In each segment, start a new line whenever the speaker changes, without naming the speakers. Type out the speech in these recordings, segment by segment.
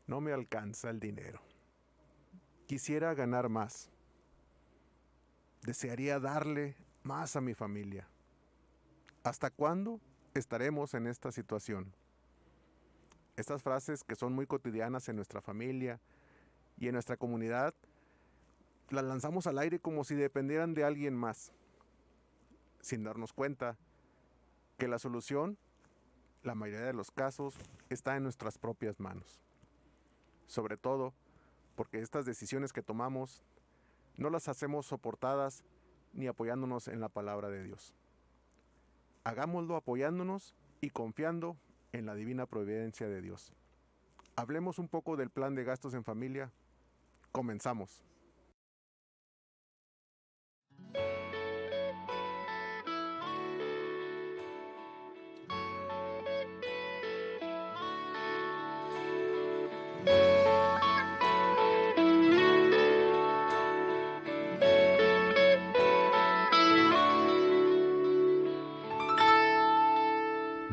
No me alcanza el dinero. Quisiera ganar más. Desearía darle más a mi familia. ¿Hasta cuándo estaremos en esta situación? Estas frases que son muy cotidianas en nuestra familia y en nuestra comunidad, las lanzamos al aire como si dependieran de alguien más, sin darnos cuenta que la solución, la mayoría de los casos, está en nuestras propias manos. Sobre todo porque estas decisiones que tomamos no las hacemos soportadas ni apoyándonos en la palabra de Dios. Hagámoslo apoyándonos y confiando en la divina providencia de Dios. Hablemos un poco del plan de gastos en familia. Comenzamos.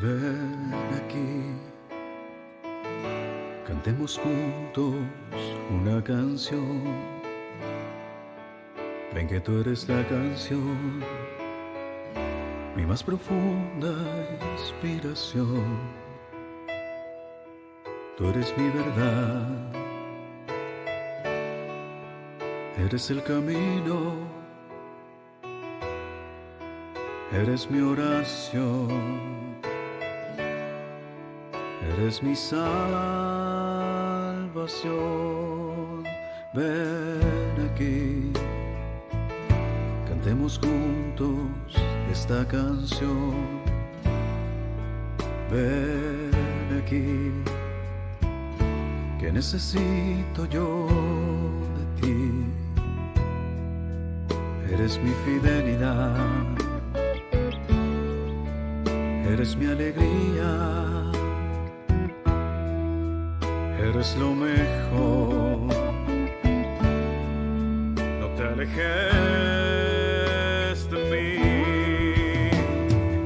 Ven aquí, cantemos juntos una canción. Ven que tú eres la canción, mi más profunda inspiración. Tú eres mi verdad, eres el camino, eres mi oración. Eres mi salvación. Ven aquí, cantemos juntos esta canción. Ven aquí, que necesito yo de ti. Eres mi fidelidad, eres mi alegría. Eres lo mejor, no te alejes de mí.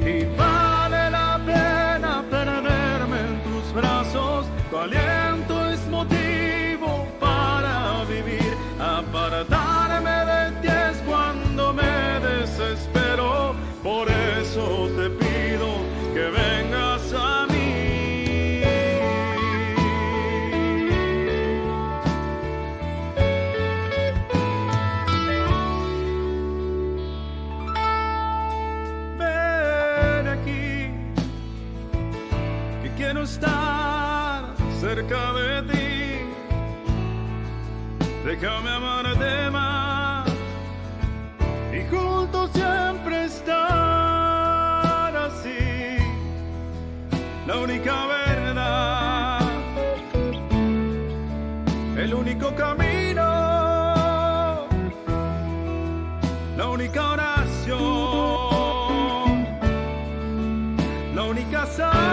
Y vale la pena perderme en tus brazos. Tu aliento es motivo para vivir. Apartarme de ti es cuando me desespero. Por eso te pido que vengas a mí. Estar cerca de ti, déjame amarte más y juntos siempre estar así. La única verdad, el único camino, la única oración, la única salvación.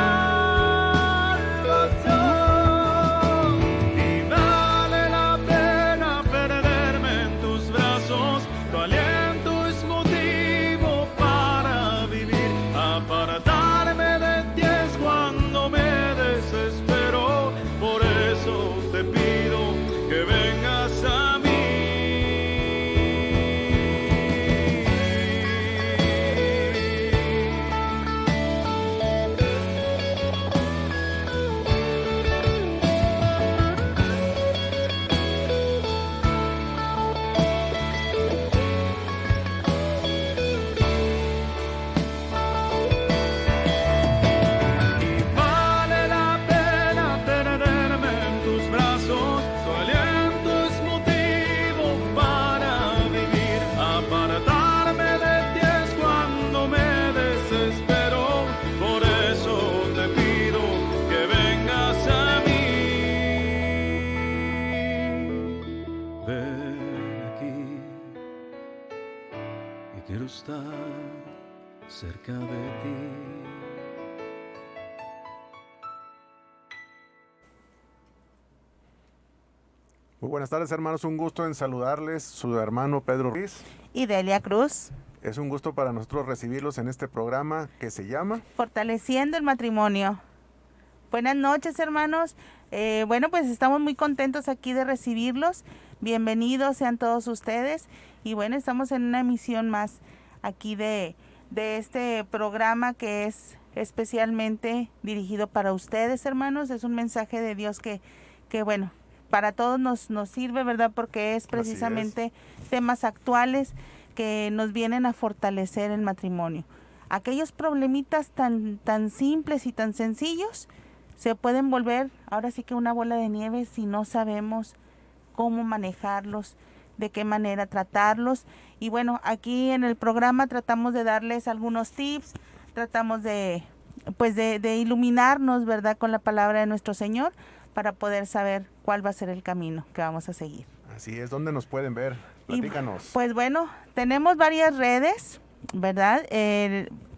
Quiero estar cerca de ti.
Muy buenas tardes, hermanos. Un gusto en saludarles. Su hermano Pedro Ruiz.
Y Delia Cruz.
Es un gusto para nosotros recibirlos en este programa que se llama
Fortaleciendo el matrimonio. Buenas noches, hermanos. Bueno, pues estamos muy contentos aquí de recibirlos. Bienvenidos sean todos ustedes. Y bueno, estamos en una emisión más aquí de este programa que es especialmente dirigido para ustedes, hermanos. Es un mensaje de Dios que bueno, para todos nos sirve, ¿verdad? Porque es precisamente temas actuales que nos vienen a fortalecer el matrimonio. Aquellos problemitas tan simples y tan sencillos se pueden volver ahora sí que una bola de nieve si no sabemos cómo manejarlos, de qué manera tratarlos. Y bueno, aquí en el programa tratamos de darles algunos tips, tratamos de iluminarnos, ¿verdad?, con la palabra de nuestro Señor para poder saber cuál va a ser el camino que vamos a seguir.
Así es, ¿dónde nos pueden ver? Platícanos.
Y, pues bueno, tenemos varias redes, ¿verdad?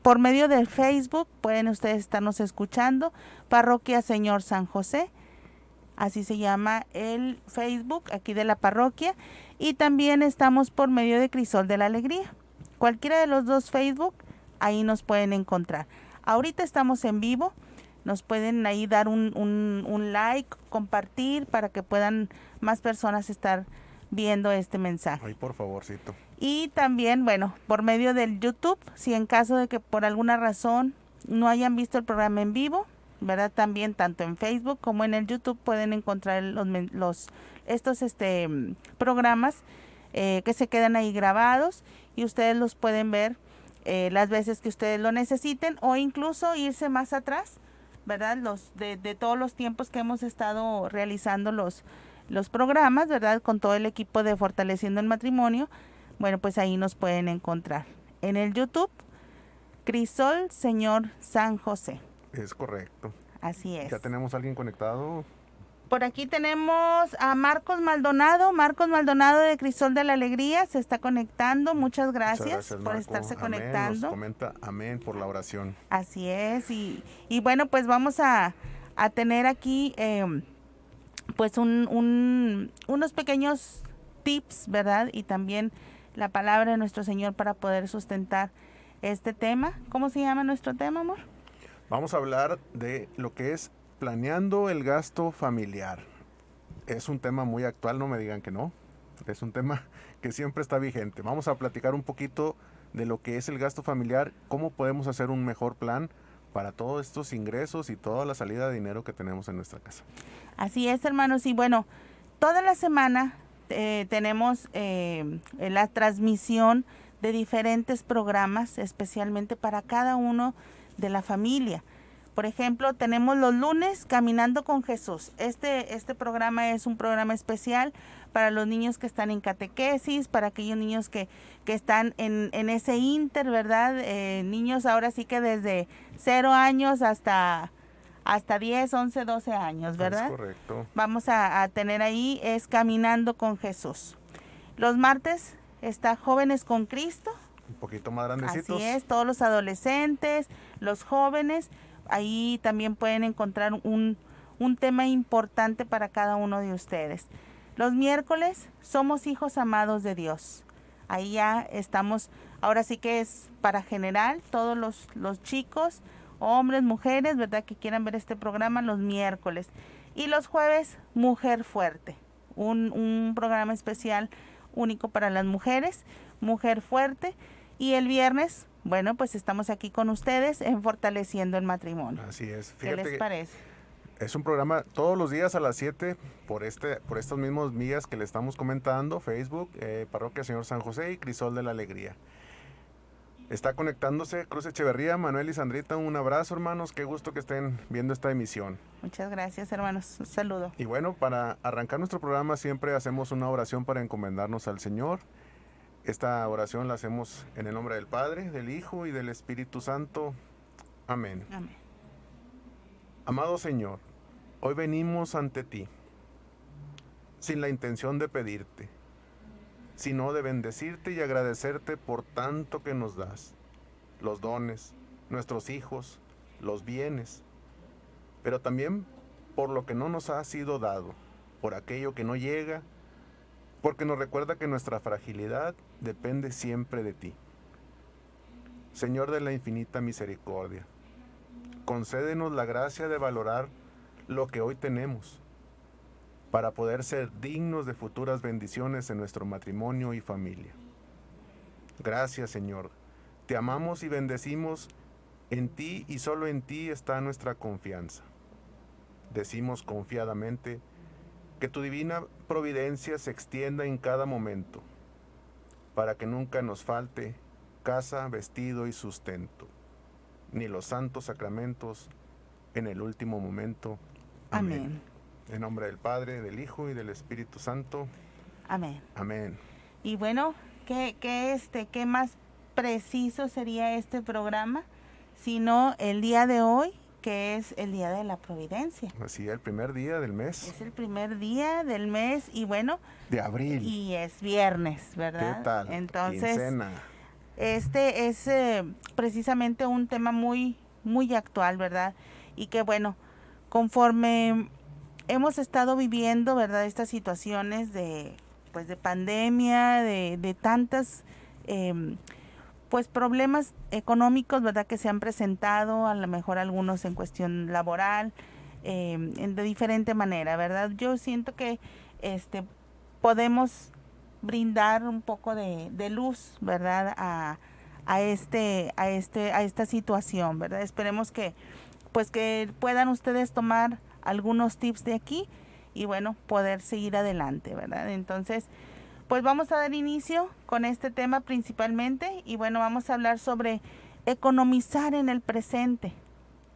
Por medio del Facebook pueden ustedes estarnos escuchando, Parroquia Señor San José, así se llama el Facebook aquí de la parroquia, y también estamos por medio de Crisol de la Alegría. Cualquiera de los dos Facebook, ahí nos pueden encontrar. Ahorita estamos en vivo, nos pueden ahí dar un like, compartir para que puedan más personas estar viendo este mensaje.
Ay, por favorcito.
Y también, bueno, por medio del YouTube, si en caso de que por alguna razón no hayan visto el programa en vivo, ¿verdad? También tanto en Facebook como en el YouTube pueden encontrar estos programas que se quedan ahí grabados y ustedes los pueden ver las veces que ustedes lo necesiten o incluso irse más atrás, ¿verdad? De todos los tiempos que hemos estado realizando los programas, ¿verdad? Con todo el equipo de Fortaleciendo el Matrimonio. Bueno, pues ahí nos pueden encontrar. En el YouTube, Crisol Señor San José.
Es correcto.
Así es.
¿Ya tenemos a alguien conectado?
Por aquí tenemos a Marcos Maldonado de Crisol de la Alegría, se está conectando. Muchas gracias por
Marco.
estarse
Amén.
conectando.
Nos comenta amén por la oración.
Así es. Y bueno, pues vamos a tener aquí pues unos pequeños tips, ¿verdad? Y también la palabra de nuestro Señor para poder sustentar este tema. ¿Cómo se llama nuestro tema, amor?
Vamos a hablar de lo que es planeando el gasto familiar. Es un tema muy actual, no me digan que no. Es un tema que siempre está vigente. Vamos a platicar un poquito de lo que es el gasto familiar, cómo podemos hacer un mejor plan para todos estos ingresos y toda la salida de dinero que tenemos en nuestra casa.
Así es, hermanos. Y bueno, toda la semana tenemos la transmisión de diferentes programas, especialmente para cada uno de la familia. Por ejemplo, tenemos los lunes Caminando con Jesús. Este programa es un programa especial para los niños que están en catequesis, para aquellos niños que están en ese inter, ¿verdad? Niños ahora sí que desde 0 años hasta 10, 11, 12 años, ¿verdad?
Es correcto.
Vamos a tener ahí, es Caminando con Jesús. Los martes está Jóvenes con Cristo.
Un poquito más grandecitos.
Así es, todos los adolescentes, los jóvenes, ahí también pueden encontrar un tema importante para cada uno de ustedes. Los miércoles, Somos Hijos Amados de Dios. Ahí ya estamos, ahora sí que es para general, todos los chicos, hombres, mujeres, ¿verdad?, que quieran ver este programa los miércoles. Y los jueves, Mujer Fuerte, un programa especial único para las mujeres, Mujer Fuerte. Y el viernes, bueno, pues estamos aquí con ustedes en Fortaleciendo el Matrimonio.
Así es.
Fíjate, ¿qué les parece?
Es un programa todos los días a las 7 por estos mismos días que le estamos comentando, Facebook, Parroquia Señor San José y Crisol de la Alegría. Está conectándose Cruz Echeverría, Manuel y Sandrita, un abrazo, hermanos, qué gusto que estén viendo esta emisión.
Muchas gracias, hermanos, un saludo.
Y bueno, para arrancar nuestro programa siempre hacemos una oración para encomendarnos al Señor. Esta oración la hacemos en el nombre del Padre, del Hijo y del Espíritu Santo. Amén.
Amén.
Amado Señor, hoy venimos ante ti, sin la intención de pedirte, sino de bendecirte y agradecerte por tanto que nos das, los dones, nuestros hijos, los bienes, pero también por lo que no nos ha sido dado, por aquello que no llega, porque nos recuerda que nuestra fragilidad depende siempre de ti. Señor de la infinita misericordia, concédenos la gracia de valorar lo que hoy tenemos para poder ser dignos de futuras bendiciones en nuestro matrimonio y familia. Gracias, Señor. Te amamos y bendecimos. En ti y solo en ti está nuestra confianza. Decimos confiadamente que tu divina providencia se extienda en cada momento, para que nunca nos falte casa, vestido y sustento, ni los santos sacramentos en el último momento. Amén. En nombre del Padre, del Hijo y del Espíritu Santo.
Amén.
Amén.
Y bueno, ¿qué más preciso sería este programa sino el día de hoy, que es el Día de la Providencia?
Así, el primer día del mes.
Es el primer día del mes y bueno,
de abril.
Y es viernes, ¿verdad?
¿Qué tal?
Entonces,
quincena.
Este es precisamente un tema muy, muy actual, ¿verdad? Y que bueno, conforme hemos estado viviendo, ¿verdad? Estas situaciones de pandemia, de tantas pues problemas económicos, ¿verdad? Que se han presentado, a lo mejor algunos en cuestión laboral, de diferente manera, ¿verdad? Yo siento que podemos brindar un poco de luz, ¿verdad? A esta situación, ¿verdad? Esperemos que puedan ustedes tomar algunos tips de aquí y bueno, poder seguir adelante, ¿verdad? Entonces, pues vamos a dar inicio con este tema principalmente y bueno, vamos a hablar sobre economizar en el presente,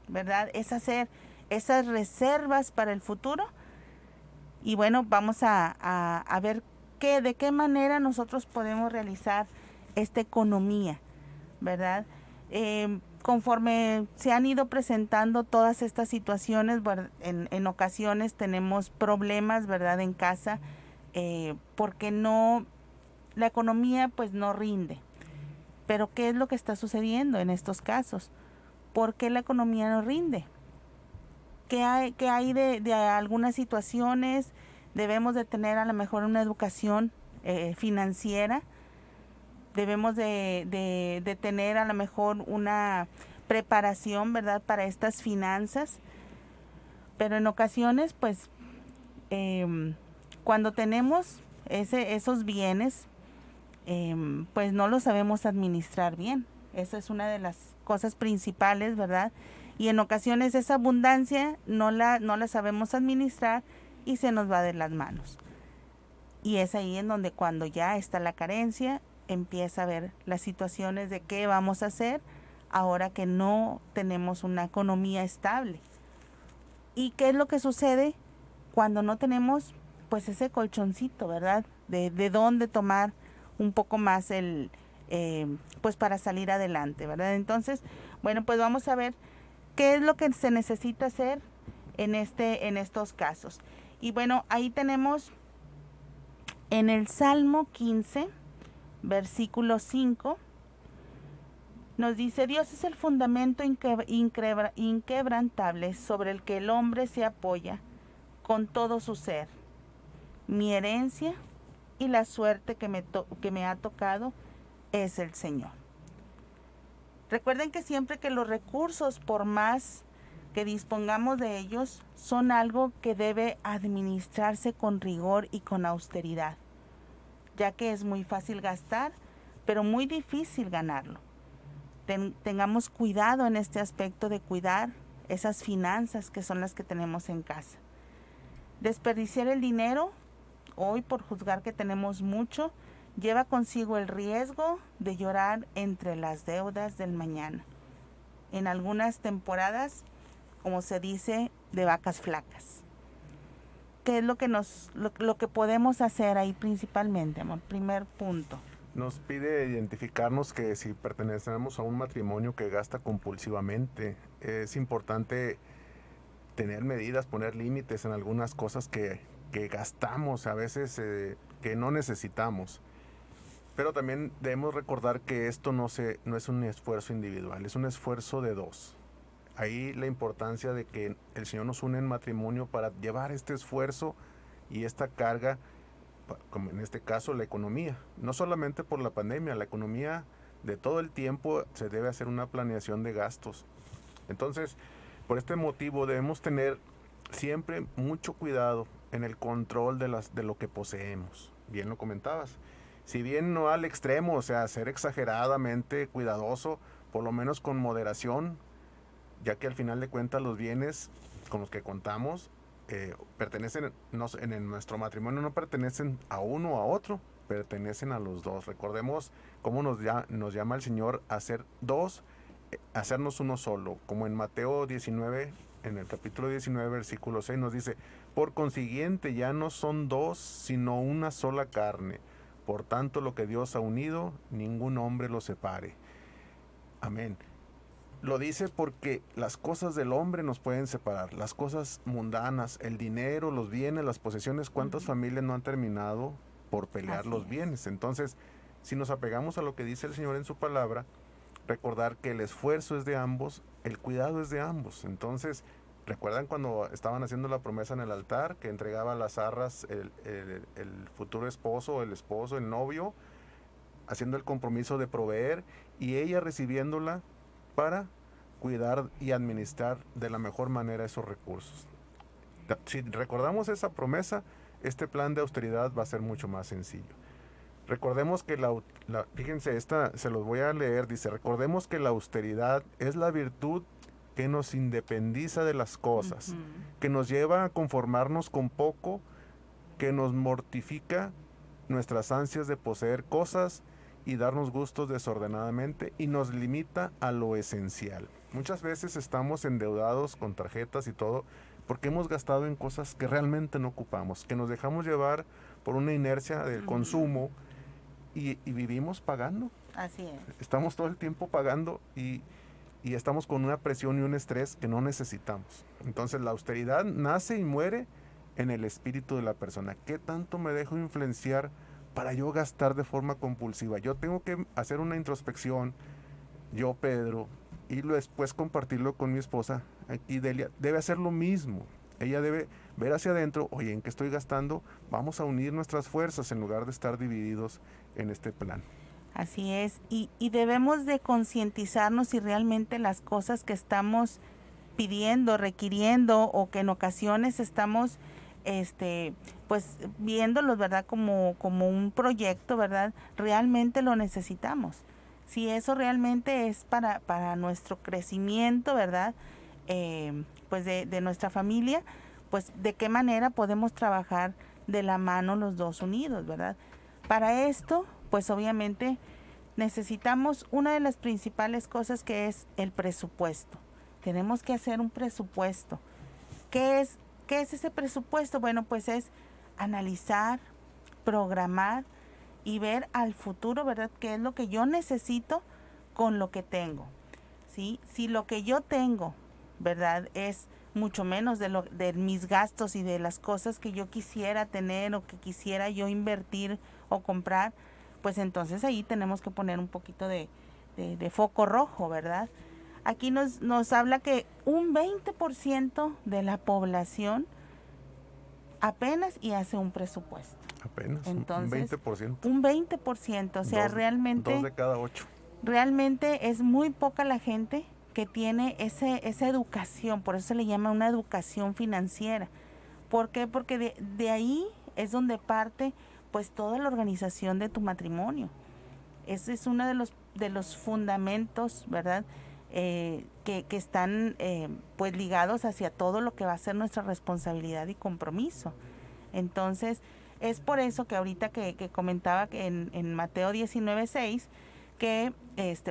¿verdad? Es hacer esas reservas para el futuro y bueno, vamos a ver de qué manera nosotros podemos realizar esta economía, ¿verdad? Conforme se han ido presentando todas estas situaciones, en ocasiones tenemos problemas, ¿verdad? En casa, porque la economía pues no rinde. Pero ¿qué es lo que está sucediendo en estos casos? ¿Por qué la economía no rinde? ¿Qué hay de algunas situaciones? Debemos de tener a lo mejor una educación financiera. Debemos de tener a lo mejor una preparación, ¿verdad? Para estas finanzas. Pero en ocasiones, pues, cuando tenemos esos bienes, pues no los sabemos administrar bien. Esa es una de las cosas principales, ¿verdad? Y en ocasiones esa abundancia no la sabemos administrar y se nos va de las manos. Y es ahí en donde cuando ya está la carencia, empieza a ver las situaciones de qué vamos a hacer ahora que no tenemos una economía estable. ¿Y qué es lo que sucede cuando no tenemos pues ese colchoncito, ¿verdad? De dónde tomar un poco más pues para salir adelante, ¿verdad? Entonces, bueno, pues vamos a ver qué es lo que se necesita hacer en estos casos. Y bueno, ahí tenemos en el Salmo 15, versículo 5, nos dice: Dios es el fundamento inquebrantable sobre el que el hombre se apoya con todo su ser. Mi herencia y la suerte que me ha tocado es el Señor. Recuerden que siempre que los recursos, por más que dispongamos de ellos, son algo que debe administrarse con rigor y con austeridad, ya que es muy fácil gastar, pero muy difícil ganarlo. Tengamos cuidado en este aspecto de cuidar esas finanzas que son las que tenemos en casa. Desperdiciar el dinero, hoy por juzgar que tenemos mucho, lleva consigo el riesgo de llorar entre las deudas del mañana. En algunas temporadas, como se dice, de vacas flacas. ¿Qué es lo que podemos hacer ahí principalmente, amor? Primer punto.
Nos pide identificarnos que si pertenecemos a un matrimonio que gasta compulsivamente, es importante tener medidas, poner límites en algunas cosas que gastamos a veces que no necesitamos. Pero también debemos recordar que esto no es un esfuerzo individual, es un esfuerzo de dos. Ahí la importancia de que el Señor nos une en matrimonio para llevar este esfuerzo y esta carga, como en este caso la economía. No solamente por la pandemia, la economía de todo el tiempo se debe hacer una planeación de gastos. Entonces, por este motivo debemos tener siempre mucho cuidado en el control de lo que poseemos. Bien lo comentabas. Si bien no al extremo, o sea, ser exageradamente cuidadoso, por lo menos con moderación, ya que al final de cuentas los bienes con los que contamos pertenecen, nuestro matrimonio no pertenecen a uno o a otro, pertenecen a los dos. Recordemos cómo nos llama el Señor a ser dos, hacernos uno solo, como en Mateo 19, en el capítulo 19, versículo 6 nos dice: por consiguiente ya no son dos, sino una sola carne. Por tanto, lo que Dios ha unido, ningún hombre lo separe. Amén. Lo dice porque las cosas del hombre nos pueden separar, las cosas mundanas, el dinero, los bienes, las posesiones. ¿Cuántas familias no han terminado por pelear los bienes? Entonces, si nos apegamos a lo que dice el Señor en su palabra, recordar que el esfuerzo es de ambos, el cuidado es de ambos. Entonces, ¿recuerdan cuando estaban haciendo la promesa en el altar, que entregaba las arras el futuro esposo, el esposo, el novio, haciendo el compromiso de proveer, y ella recibiéndola para cuidar y administrar de la mejor manera esos recursos? Si recordamos esa promesa, este plan de austeridad va a ser mucho más sencillo. Recordemos que fíjense, esta se los voy a leer, dice: recordemos que la austeridad es la virtud que nos independiza de las cosas, que nos lleva a conformarnos con poco, que nos mortifica nuestras ansias de poseer cosas y darnos gustos desordenadamente, y nos limita a lo esencial. Muchas veces estamos endeudados con tarjetas y todo porque hemos gastado en cosas que realmente no ocupamos, que nos dejamos llevar por una inercia del consumo y vivimos pagando.
Así es.
Estamos todo el tiempo pagando y estamos con una presión y un estrés que no necesitamos. Entonces la austeridad nace y muere en el espíritu de la persona. ¿Qué tanto me dejo influenciar para yo gastar de forma compulsiva? Yo tengo que hacer una introspección, yo, Pedro, y después compartirlo con mi esposa. Aquí Delia debe hacer lo mismo. Ella debe ver hacia adentro: oye, ¿en qué estoy gastando? Vamos a unir nuestras fuerzas en lugar de estar divididos en este plan.
Así es, y debemos de concientizarnos si realmente las cosas que estamos pidiendo, requiriendo, o que en ocasiones estamos pues viéndolos, ¿verdad? Como un proyecto, ¿verdad? Realmente lo necesitamos. Si eso realmente es para nuestro crecimiento, ¿verdad? Pues de nuestra familia, pues de qué manera podemos trabajar de la mano los dos unidos, ¿verdad? Para esto, pues obviamente necesitamos una de las principales cosas, que es el presupuesto. Tenemos que hacer un presupuesto. ¿Qué es ese presupuesto? Bueno, pues es analizar, programar y ver al futuro, ¿verdad? ¿Qué es lo que yo necesito con lo que tengo? ¿Sí? Si lo que yo tengo, ¿verdad?, es mucho menos de mis gastos y de las cosas que yo quisiera tener o que quisiera yo invertir o comprar, pues entonces ahí tenemos que poner un poquito de foco rojo, ¿verdad? Aquí nos habla que un 20% de la población apenas y hace un presupuesto.
Apenas,
Entonces,
un 20%.
Un 20%, o sea, realmente...
2 de cada 8.
Realmente es muy poca la gente que tiene esa educación, por eso se le llama una educación financiera. ¿Por qué? Porque de ahí es donde parte pues toda la organización de tu matrimonio. Ese es uno de los fundamentos, ¿verdad? Que están pues ligados hacia todo lo que va a ser nuestra responsabilidad y compromiso. Entonces, es por eso que ahorita que comentaba que en Mateo 19:6, que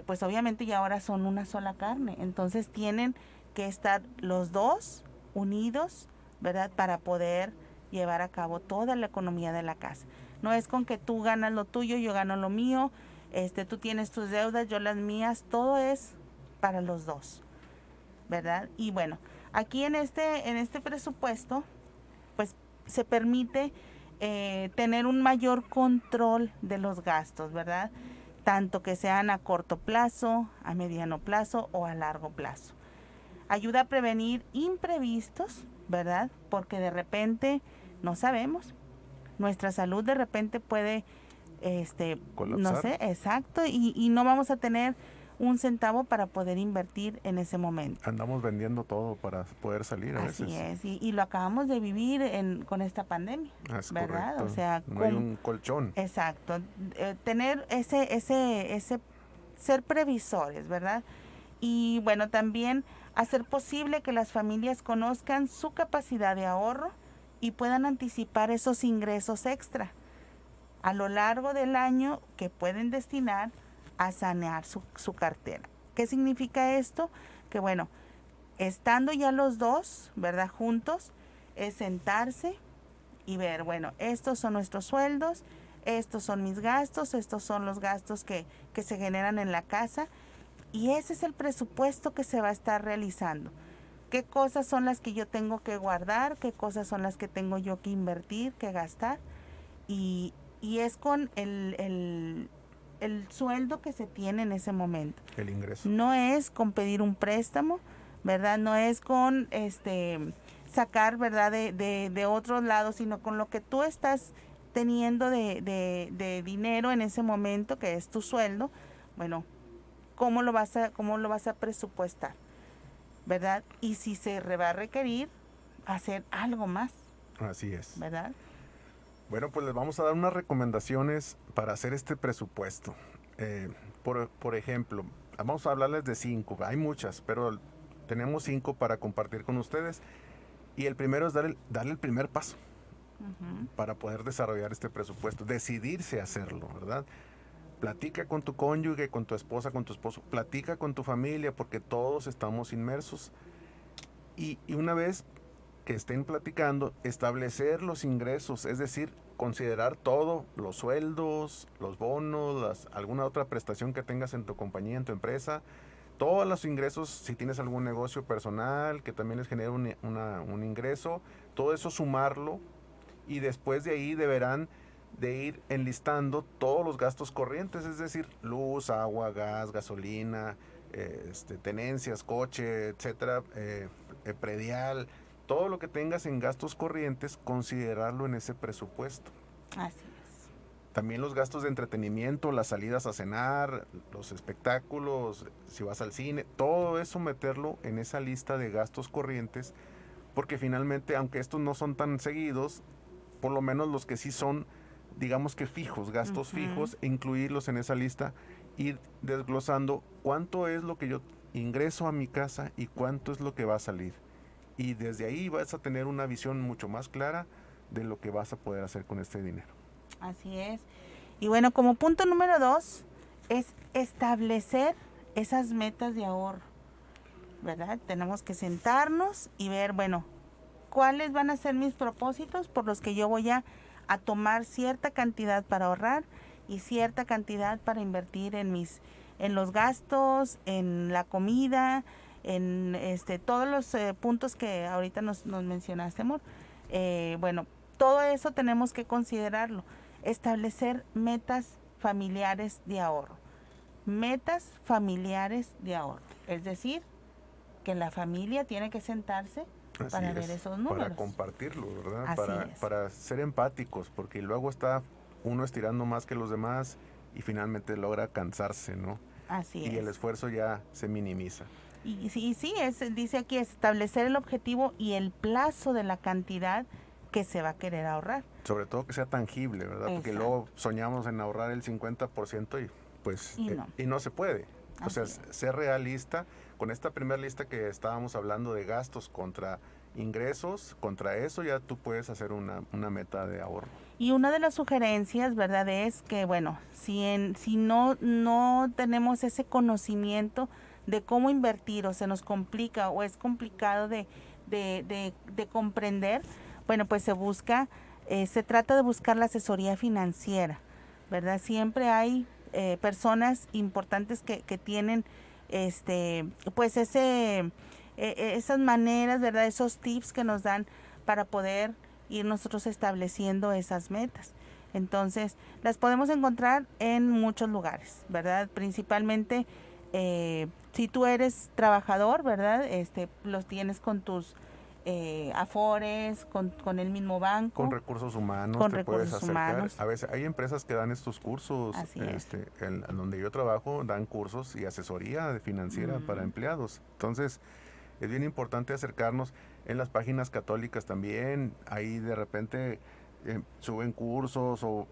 pues obviamente ya ahora son una sola carne. Entonces tienen que estar los dos unidos, ¿verdad? Para poder llevar a cabo toda la economía de la casa. No es con que tú ganas lo tuyo, yo gano lo mío, tú tienes tus deudas, yo las mías, todo es para los dos, ¿verdad? Y bueno, aquí en este presupuesto, pues se permite tener un mayor control de los gastos, ¿verdad? Tanto que sean a corto plazo, a mediano plazo o a largo plazo. Ayuda a prevenir imprevistos, ¿verdad? Porque de repente no sabemos. Nuestra salud de repente puede,
colapsar.
no sé, exacto, y no vamos a tener un centavo para poder invertir en ese momento.
Andamos vendiendo todo para poder salir a
Así
veces.
es, y lo acabamos de vivir con esta pandemia,
Es
¿verdad?
correcto.
O sea,
no hay un colchón.
exacto, tener ese ser previsores, ¿verdad? Y bueno, también hacer posible que las familias conozcan su capacidad de ahorro y puedan anticipar esos ingresos extra a lo largo del año que pueden destinar a sanear su cartera. ¿Qué significa esto? Que bueno, estando ya los dos, ¿verdad? Juntos, es sentarse y ver, bueno, estos son nuestros sueldos, estos son mis gastos, estos son los gastos que se generan en la casa, y ese es el presupuesto que se va a estar realizando. ¿Qué cosas son las que yo tengo que guardar? ¿Qué cosas son las que tengo yo que invertir, que gastar? Y es con el sueldo que se tiene en ese momento.
El ingreso.
No es con pedir un préstamo, ¿verdad? No es con sacar, ¿verdad? De otros lados, sino con lo que tú estás teniendo de dinero en ese momento, que es tu sueldo. Bueno, ¿cómo lo vas a presupuestar? ¿Verdad? Y si se va a requerir hacer algo más.
Así es.
¿Verdad?
Bueno, pues les vamos a dar unas recomendaciones para hacer este presupuesto. Por ejemplo, vamos a hablarles de 5. Hay muchas, pero tenemos 5 para compartir con ustedes. Y el primero es darle el primer paso para poder desarrollar este presupuesto. Decidirse a hacerlo, ¿verdad? Platica con tu cónyuge, con tu esposa, con tu esposo. Platica con tu familia, porque todos estamos inmersos. Y una vez que estén platicando, establecer los ingresos, es decir, considerar todo, los sueldos, los bonos, alguna otra prestación que tengas en tu compañía, en tu empresa, todos los ingresos, si tienes algún negocio personal que también les genera un ingreso, todo eso sumarlo, y después de ahí deberán de ir enlistando todos los gastos corrientes, es decir, luz, agua, gas, gasolina, tenencias, coche, etcétera, predial, todo lo que tengas en gastos corrientes, considerarlo en ese presupuesto.
Así es.
También los gastos de entretenimiento, las salidas a cenar, los espectáculos, si vas al cine, todo eso meterlo en esa lista de gastos corrientes, porque finalmente, aunque estos no son tan seguidos, por lo menos los que sí son, digamos que fijos, gastos fijos, incluirlos en esa lista, ir desglosando cuánto es lo que yo ingreso a mi casa y cuánto es lo que va a salir. Y desde ahí vas a tener una visión mucho más clara de lo que vas a poder hacer con este dinero.
Así es. Y bueno, como punto número 2, es establecer esas metas de ahorro, ¿verdad? Tenemos que sentarnos y ver, bueno, cuáles van a ser mis propósitos por los que yo voy a tomar cierta cantidad para ahorrar y cierta cantidad para invertir en los gastos, en la comida, en todos los puntos que ahorita nos mencionaste, amor. Bueno, todo eso tenemos que considerarlo. Establecer metas familiares de ahorro. Metas familiares de ahorro. Es decir, que la familia tiene que sentarse para ver esos números.
Para compartirlo, ¿verdad?
Así es.
Para ser empáticos, porque luego está uno estirando más que los demás y finalmente logra cansarse, ¿no?
Así es.
Y el esfuerzo ya se minimiza.
Y sí, dice aquí establecer el objetivo y el plazo de la cantidad que se va a querer ahorrar.
Sobre todo que sea tangible, ¿verdad? Porque luego soñamos en ahorrar el 50% y pues y no se puede. O sea, ser realista. Con esta primera lista que estábamos hablando de gastos contra ingresos, contra eso ya tú puedes hacer una meta de ahorro.
Y una de las sugerencias, ¿verdad? Es que, bueno, si no tenemos ese conocimiento de cómo invertir o se nos complica o es complicado de comprender, bueno, pues se trata de buscar la asesoría financiera, ¿verdad? Siempre hay personas importantes que tienen pues esas maneras, ¿verdad? Esos tips que nos dan para poder ir nosotros estableciendo esas metas. Entonces, las podemos encontrar en muchos lugares, ¿verdad? Principalmente si tú eres trabajador, ¿verdad? Los tienes con tus Afores, con el mismo banco.
Con recursos humanos
Con
te
recursos
puedes acercar.
humanos.
A veces hay empresas que dan estos cursos.
Así es.
En donde yo trabajo dan cursos y asesoría financiera para empleados. Entonces es bien importante acercarnos. En las páginas católicas también, ahí de repente suben cursos o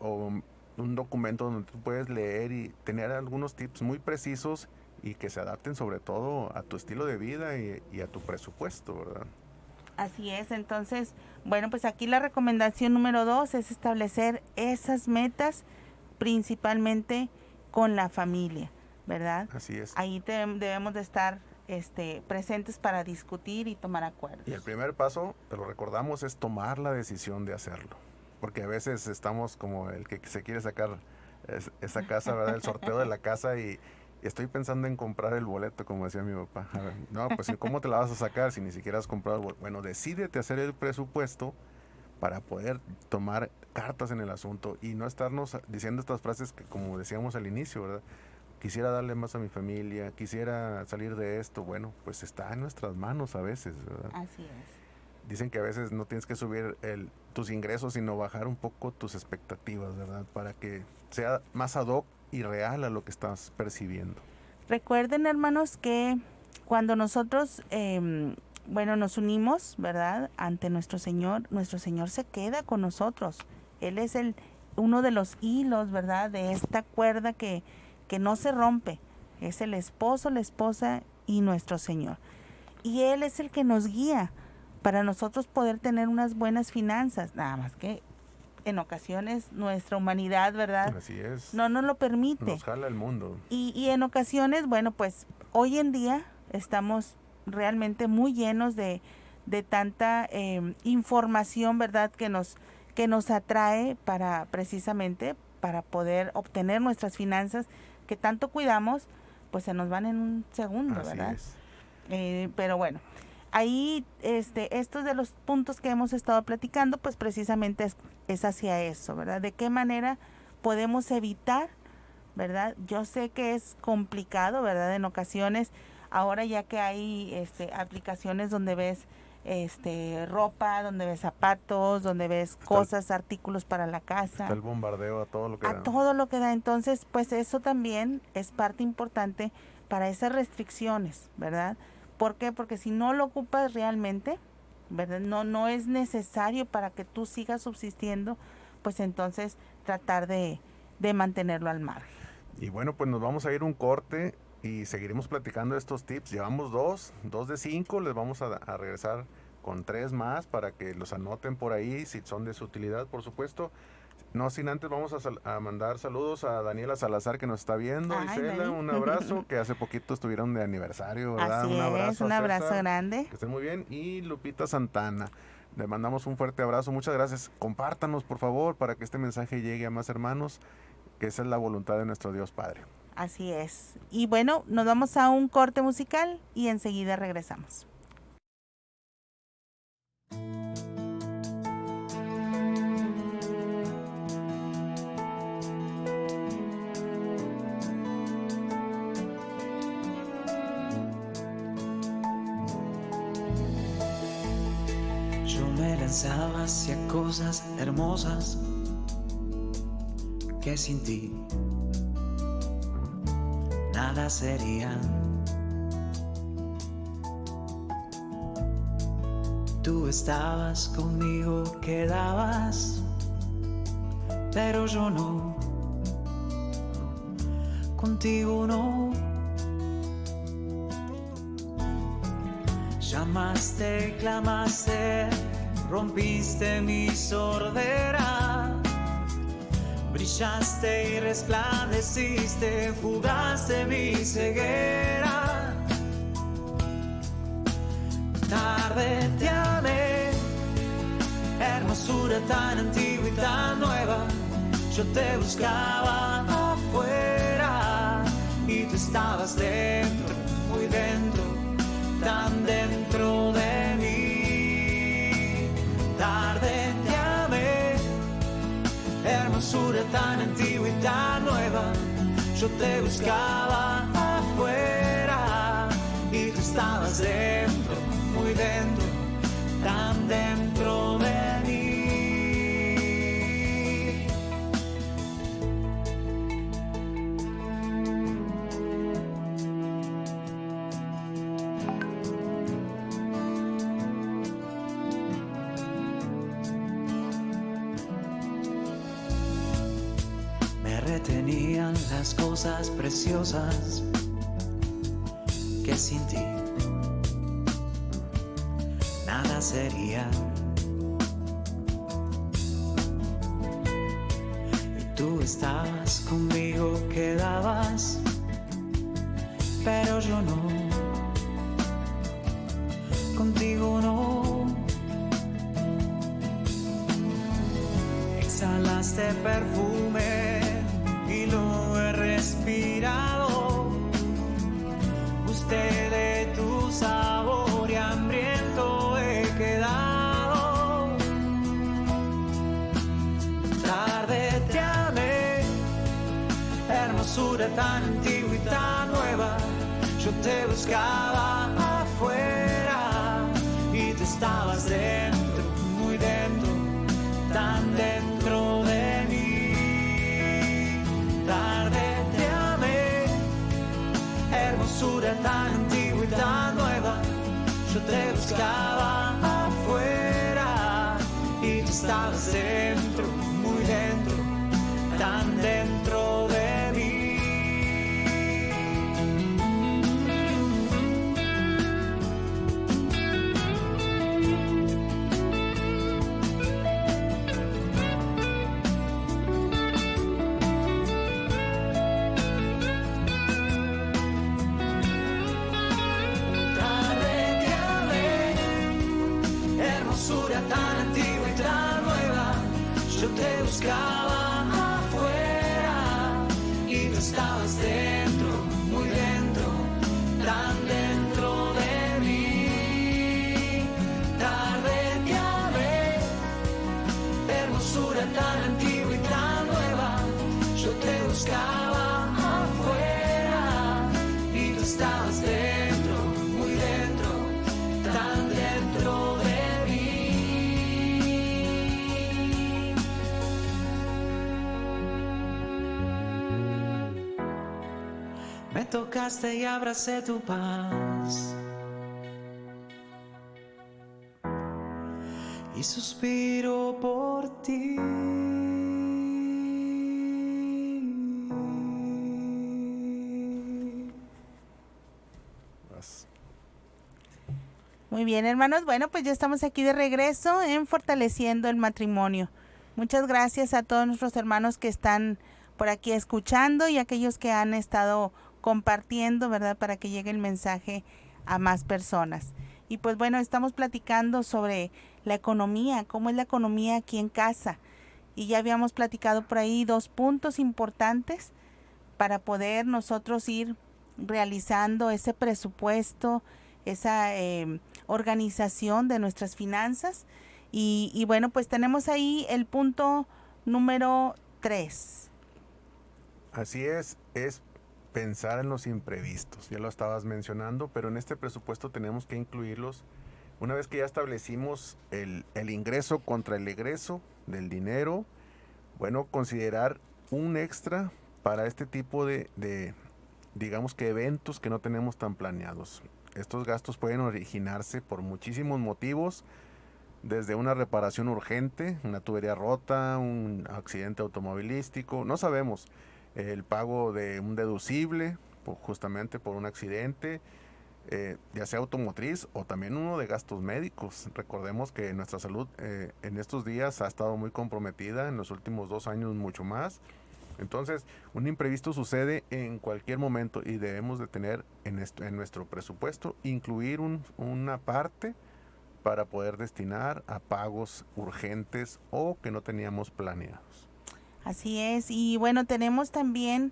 un documento donde tú puedes leer y tener algunos tips muy precisos y que se adapten sobre todo a tu estilo de vida y a tu presupuesto, ¿verdad?
Así es, entonces, bueno, pues aquí la recomendación número 2 es establecer esas metas principalmente con la familia, ¿verdad?
Así es.
Ahí debemos de estar presentes para discutir y tomar acuerdos.
Y el primer paso, te lo recordamos, es tomar la decisión de hacerlo. Porque a veces estamos como el que se quiere sacar esa casa, ¿verdad? El sorteo de la casa y estoy pensando en comprar el boleto, como decía mi papá. A ver, no, pues ¿cómo te la vas a sacar si ni siquiera has comprado el boleto? Bueno, decídete hacer el presupuesto para poder tomar cartas en el asunto y no estarnos diciendo estas frases que, como decíamos al inicio, ¿verdad? Quisiera darle más a mi familia, quisiera salir de esto. Bueno, pues está en nuestras manos a veces, ¿verdad?
Así es.
Dicen que a veces no tienes que subir tus ingresos, sino bajar un poco tus expectativas, ¿verdad? Para que sea más ad hoc y real a lo que estás percibiendo.
Recuerden, hermanos, que cuando nosotros, nos unimos, ¿verdad? Ante nuestro Señor se queda con nosotros. Él es uno de los hilos, ¿verdad? De esta cuerda que no se rompe. Es el esposo, la esposa y nuestro Señor. Y Él es el que nos guía para nosotros poder tener unas buenas finanzas. Nada más que en ocasiones nuestra humanidad, ¿verdad?
Así es.
No nos lo permite.
Nos jala el mundo.
Y en ocasiones, bueno, pues hoy en día estamos realmente muy llenos de tanta información, ¿verdad? Que nos atrae precisamente para poder obtener nuestras finanzas que tanto cuidamos, pues se nos van en un segundo,
Así
¿verdad?
es.
Pero bueno, ahí estos de los puntos que hemos estado platicando, pues precisamente es hacia eso, ¿verdad? De qué manera podemos evitar, ¿verdad? Yo sé que es complicado, ¿verdad? En ocasiones, ahora ya que hay aplicaciones donde ves ropa, donde ves zapatos, donde ves cosas, artículos para la casa.
Está el bombardeo a todo lo que da.
A todo lo que da. Entonces, pues eso también es parte importante para esas restricciones, ¿verdad? ¿Por qué? Porque si no lo ocupas realmente, ¿verdad? No es necesario para que tú sigas subsistiendo, pues entonces tratar de mantenerlo al margen.
Y bueno, pues nos vamos a ir un corte y seguiremos platicando estos tips. Llevamos dos de 5, les vamos a regresar con 3 más para que los anoten por ahí, si son de su utilidad, por supuesto. No sin antes vamos a mandar saludos a Daniela Salazar, que nos está viendo.
Ay,
Isela,
Dani.
un abrazo, que hace poquito estuvieron de aniversario, ¿verdad?
Así un abrazo
César,
grande.
que estén muy bien. Y Lupita Santana, le mandamos un fuerte abrazo. Muchas gracias. Compártanos, por favor, para que este mensaje llegue a más hermanos, que esa es la voluntad de nuestro Dios Padre.
Así es. Y bueno, nos vamos a un corte musical y enseguida regresamos.
Yo me lanzaba hacia cosas hermosas que sin ti nada serían. Tú estabas conmigo, quedabas, pero yo no, contigo no. Llamaste, clamaste, rompiste mi sordera. Brillaste y resplandeciste, fugaste mi ceguera. Tarde te amé, hermosura tan antigua y tan nueva. Yo te buscaba afuera y tú estabas dentro, muy dentro, tan dentro de mí. Tarde te amé, hermosura tan antigua y tan nueva. Yo te buscaba afuera y tú estabas dentro, muy dentro, tan retenían las cosas preciosas que sin ti nada sería. Y tú estabas conmigo, quedabas, pero yo no, contigo no. Exhalaste perfume y lo he respirado. Gusté de tu sabor y hambriento he quedado. Tarde te amé, hermosura tan antigua y tan nueva. Yo te buscaba afuera y tú estabas dentro, muy dentro, tan dentro de mí. Tarde te amé, hermosura tan antigua y tan nueva. Yo te buscaba afuera y tú estabas dentro, muy dentro, tan dentro de mí. Yo te buscaba afuera y tú estabas dentro, muy dentro, tan dentro de mí. Tarde te amé, hermosura tan antigua y tan nueva. Yo te buscaba afuera y tú estabas dentro, muy dentro, tan dentro de mí. Me tocaste y abracé tu paz y suspiro por ti.
Muy bien, hermanos. Bueno, pues ya estamos aquí de regreso en Fortaleciendo el Matrimonio. Muchas gracias a todos nuestros hermanos que están por aquí escuchando y aquellos que han estado compartiendo, ¿verdad? Para que llegue el mensaje a más personas. Y pues bueno, estamos platicando sobre la economía, cómo es la economía aquí en casa. Y ya habíamos platicado por ahí 2 puntos importantes para poder nosotros ir realizando ese presupuesto, esa organización de nuestras finanzas. Y bueno, pues tenemos ahí el punto número 3.
Así es pensar en los imprevistos, ya lo estabas mencionando, pero en este presupuesto tenemos que incluirlos una vez que ya establecimos el ingreso contra el egreso del dinero. Bueno, considerar un extra para este tipo de digamos que eventos que no tenemos tan planeados. Estos gastos pueden originarse por muchísimos motivos, desde una reparación urgente, una tubería rota, un accidente automovilístico, no sabemos. El pago de un deducible, justamente por un accidente, ya sea automotriz o también uno de gastos médicos. Recordemos que nuestra salud en estos días ha estado muy comprometida, en los últimos 2 años mucho más. Entonces, un imprevisto sucede en cualquier momento y debemos de tener en nuestro presupuesto, incluir una parte para poder destinar a pagos urgentes o que no teníamos planeados.
Así es, y bueno, tenemos también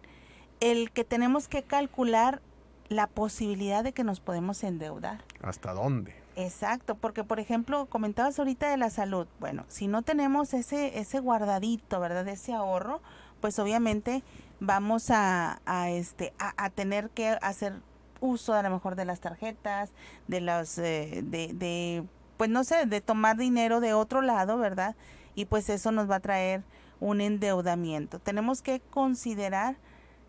el que tenemos que calcular la posibilidad de que nos podemos endeudar.
¿Hasta dónde?
Exacto, porque por ejemplo, comentabas ahorita de la salud. Bueno, si no tenemos ese guardadito, ¿verdad? Ese ahorro, pues obviamente vamos a tener que hacer uso a lo mejor de las tarjetas, de los pues no sé, de tomar dinero de otro lado, ¿verdad? Y pues eso nos va a traer un endeudamiento. Tenemos que considerar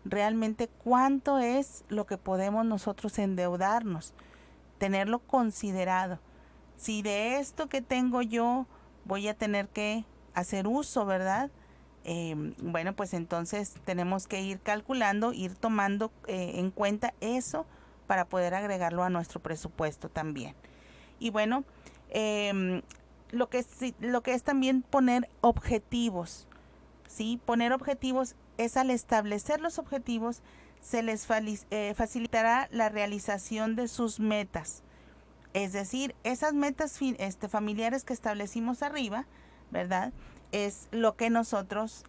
realmente cuánto es lo que podemos nosotros endeudarnos, tenerlo considerado. Si de esto que tengo yo voy a tener que hacer uso, ¿verdad? bueno, pues entonces tenemos que ir calculando, ir tomando en cuenta eso para poder agregarlo a nuestro presupuesto también. Y bueno, lo que es también poner objetivos, ¿sí? Poner objetivos es, al establecer los objetivos, se les facilitará la realización de sus metas. Es decir, esas metas familiares que establecimos arriba, ¿verdad? Es lo que nosotros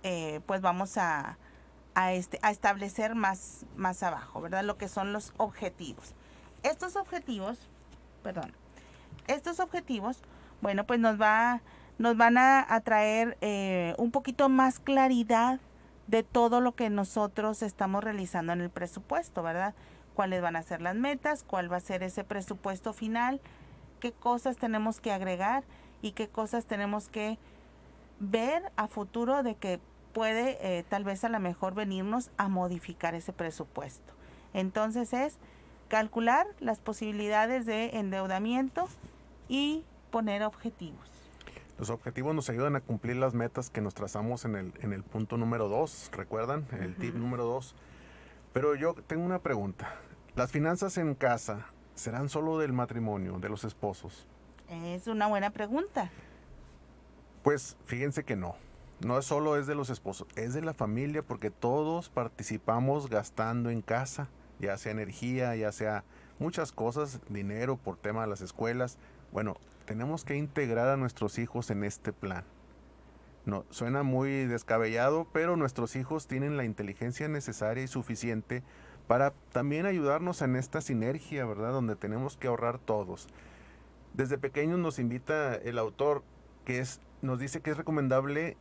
pues vamos a establecer más abajo, ¿verdad? Lo que son los objetivos. Estos objetivos, bueno, pues nos van a traer un poquito más claridad de todo lo que nosotros estamos realizando en el presupuesto, ¿verdad? Cuáles van a ser las metas, cuál va a ser ese presupuesto final, qué cosas tenemos que agregar y qué cosas tenemos que ver a futuro de que puede tal vez a lo mejor venirnos a modificar ese presupuesto. Entonces es calcular las posibilidades de endeudamiento y poner objetivos.
Los objetivos nos ayudan a cumplir las metas que nos trazamos en el punto número 2, ¿recuerdan? El tip número 2. Pero yo tengo una pregunta. ¿Las finanzas en casa serán solo del matrimonio, de los esposos?
Es una buena pregunta.
Pues fíjense que no solo es de los esposos, es de la familia, porque todos participamos gastando en casa, ya sea energía, ya sea muchas cosas, dinero por tema de las escuelas. Bueno, tenemos que integrar a nuestros hijos en este plan. No, suena muy descabellado, pero nuestros hijos tienen la inteligencia necesaria y suficiente para también ayudarnos en esta sinergia, ¿verdad? Donde tenemos que ahorrar todos. Desde pequeños nos invita el autor, nos dice que es recomendable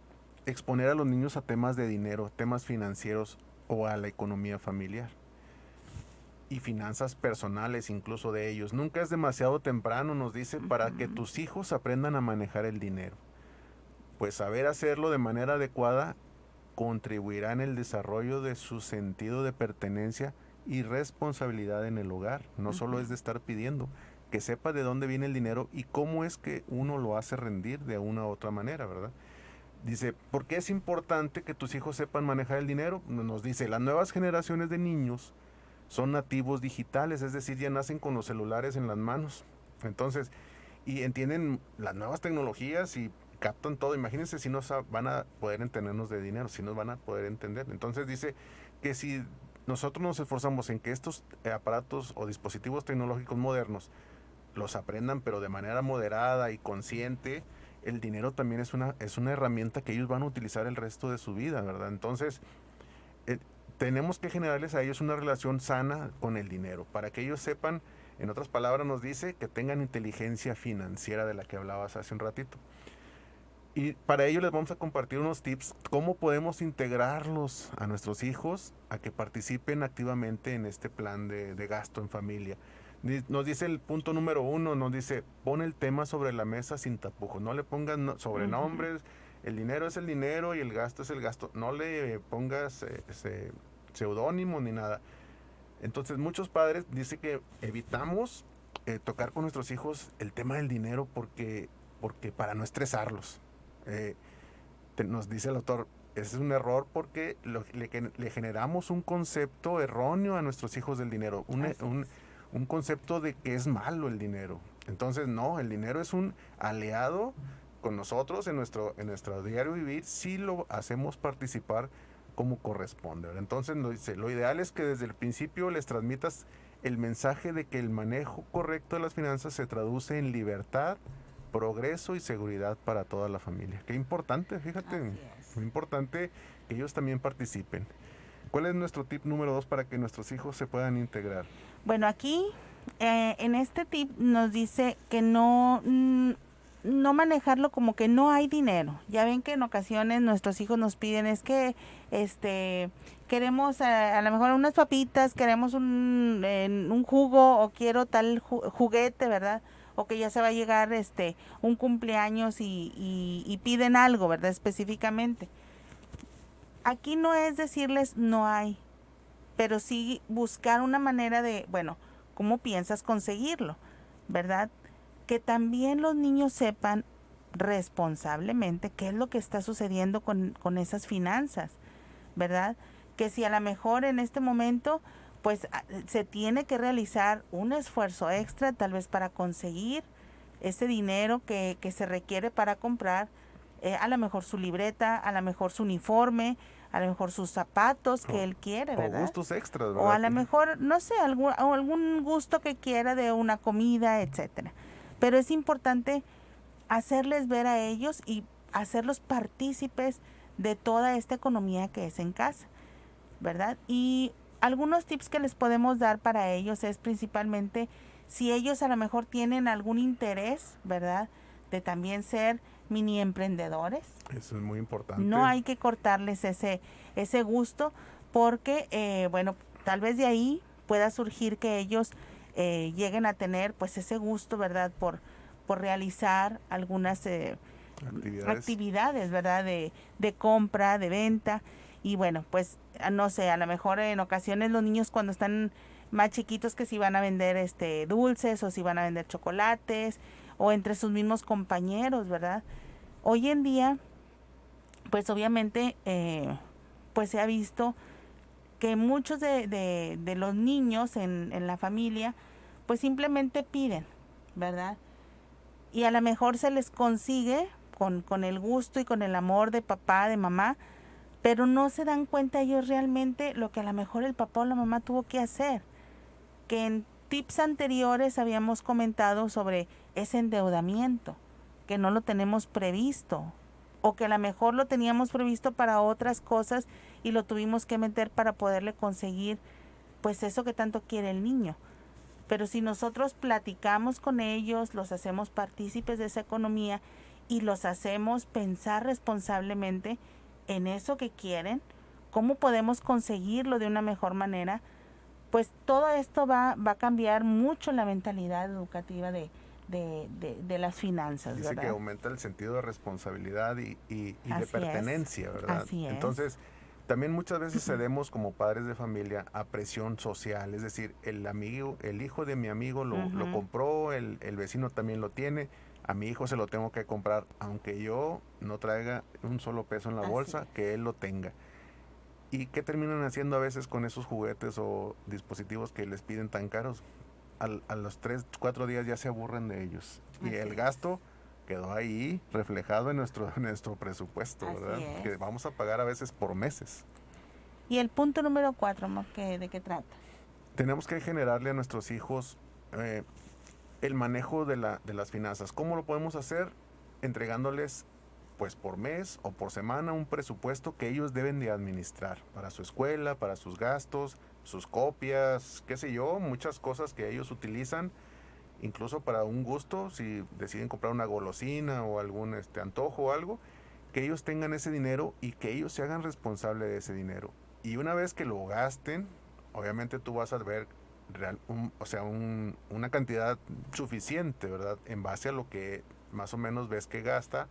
exponer a los niños a temas de dinero, temas financieros o a la economía familiar y finanzas personales incluso de ellos. Nunca es demasiado temprano, nos dice, para que tus hijos aprendan a manejar el dinero. Pues saber hacerlo de manera adecuada contribuirá en el desarrollo de su sentido de pertenencia y responsabilidad en el hogar. No solo es de estar pidiendo, que sepa de dónde viene el dinero y cómo es que uno lo hace rendir de una u otra manera, ¿verdad? Dice, ¿por qué es importante que tus hijos sepan manejar el dinero? Nos dice, las nuevas generaciones de niños son nativos digitales, es decir, ya nacen con los celulares en las manos. Entonces, y entienden las nuevas tecnologías y captan todo. Imagínense si no van a poder entendernos de dinero, si nos van a poder entender. Entonces dice que si nosotros nos esforzamos en que estos aparatos o dispositivos tecnológicos modernos los aprendan, pero de manera moderada y consciente, el dinero también es una herramienta que ellos van a utilizar el resto de su vida, ¿verdad? Entonces, tenemos que generarles a ellos una relación sana con el dinero, para que ellos sepan, en otras palabras nos dice, que tengan inteligencia financiera de la que hablabas hace un ratito. Y para ello les vamos a compartir unos tips, cómo podemos integrarlos a nuestros hijos a que participen activamente en este plan de gasto en familia. Nos dice el punto número 1, nos dice, pon el tema sobre la mesa sin tapujos, no le pongas sobrenombres, el dinero es el dinero y el gasto es el gasto, no le pongas seudónimos ni nada. Entonces muchos padres dicen que evitamos tocar con nuestros hijos el tema del dinero porque para no estresarlos. Nos dice el autor, ese es un error porque le generamos un concepto erróneo a nuestros hijos del dinero, un concepto de que es malo el dinero. Entonces no, el dinero es un aliado con nosotros en nuestro diario vivir si lo hacemos participar como corresponde, ¿verdad? Entonces nos dice, lo ideal es que desde el principio les transmitas el mensaje de que el manejo correcto de las finanzas se traduce en libertad, progreso y seguridad para toda la familia. Qué importante, fíjate, muy importante que ellos también participen. ¿Cuál es nuestro tip número 2 para que nuestros hijos se puedan integrar?
Bueno, aquí en este tip nos dice que no manejarlo como que no hay dinero. Ya ven que en ocasiones nuestros hijos nos piden es que queremos a lo mejor unas papitas, queremos un jugo o quiero tal juguete, ¿verdad? O que ya se va a llegar un cumpleaños y piden algo, ¿verdad? Específicamente. Aquí no es decirles no hay, pero sí buscar una manera de, bueno, ¿cómo piensas conseguirlo? ¿Verdad? Que también los niños sepan responsablemente qué es lo que está sucediendo con esas finanzas, ¿verdad? Que si a lo mejor en este momento pues se tiene que realizar un esfuerzo extra tal vez para conseguir ese dinero que se requiere para comprar a lo mejor su libreta, a lo mejor su uniforme, a lo mejor sus zapatos que él quiere, ¿verdad?
O gustos extras, ¿verdad?
O a lo mejor, no sé, algún gusto que quiera de una comida, etcétera. Pero es importante hacerles ver a ellos y hacerlos partícipes de toda esta economía que es en casa, ¿verdad? Y algunos tips que les podemos dar para ellos es principalmente si ellos a lo mejor tienen algún interés, ¿verdad? De también ser mini emprendedores.
Eso es muy importante.
No hay que cortarles ese gusto porque, bueno, tal vez de ahí pueda surgir que ellos lleguen a tener pues ese gusto, ¿verdad? Por realizar algunas actividades, ¿verdad? De compra, de venta. Y bueno, pues no sé, a lo mejor en ocasiones los niños cuando están más chiquitos que si van a vender dulces o si van a vender chocolates o entre sus mismos compañeros, ¿verdad? Hoy en día, pues obviamente, pues se ha visto que muchos de los niños en la familia, pues simplemente piden, ¿verdad? Y a lo mejor se les consigue con el gusto y con el amor de papá, de mamá, pero no se dan cuenta ellos realmente lo que a lo mejor el papá o la mamá tuvo que hacer. Que en tips anteriores habíamos comentado sobre ese endeudamiento, que no lo tenemos previsto, o que a lo mejor lo teníamos previsto para otras cosas y lo tuvimos que meter para poderle conseguir pues eso que tanto quiere el niño. Pero si nosotros platicamos con ellos, los hacemos partícipes de esa economía y los hacemos pensar responsablemente en eso que quieren, cómo podemos conseguirlo de una mejor manera, pues todo esto va a cambiar mucho la mentalidad educativa de las finanzas,
Dice
¿verdad?
que aumenta el sentido de responsabilidad y de
Así
pertenencia,
es,
¿verdad?
así es.
Entonces, también muchas veces cedemos como padres de familia a presión social, es decir, el hijo de mi amigo lo compró, el vecino también lo tiene, a mi hijo se lo tengo que comprar, aunque yo no traiga un solo peso en la
Así
bolsa,
es.
que él lo tenga. ¿Y qué terminan haciendo a veces con esos juguetes o dispositivos que les piden tan caros? A los 3, 4 días ya se aburren de ellos. Y
Así
el
es.
gasto quedó ahí reflejado en nuestro presupuesto,
Así
¿verdad?
es.
Que vamos a pagar a veces por meses.
Y el punto número 4, Amor, ¿de qué trata?
Tenemos que generarle a nuestros hijos el manejo de las finanzas. ¿Cómo lo podemos hacer? Entregándoles pues por mes o por semana un presupuesto que ellos deben de administrar para su escuela, para sus gastos, sus copias, qué sé yo, muchas cosas que ellos utilizan, incluso para un gusto, si deciden comprar una golosina o algún antojo o algo, que ellos tengan ese dinero y que ellos se hagan responsable de ese dinero. Y una vez que lo gasten, obviamente tú vas a ver una cantidad suficiente, ¿verdad? En base a lo que más o menos ves que gasta,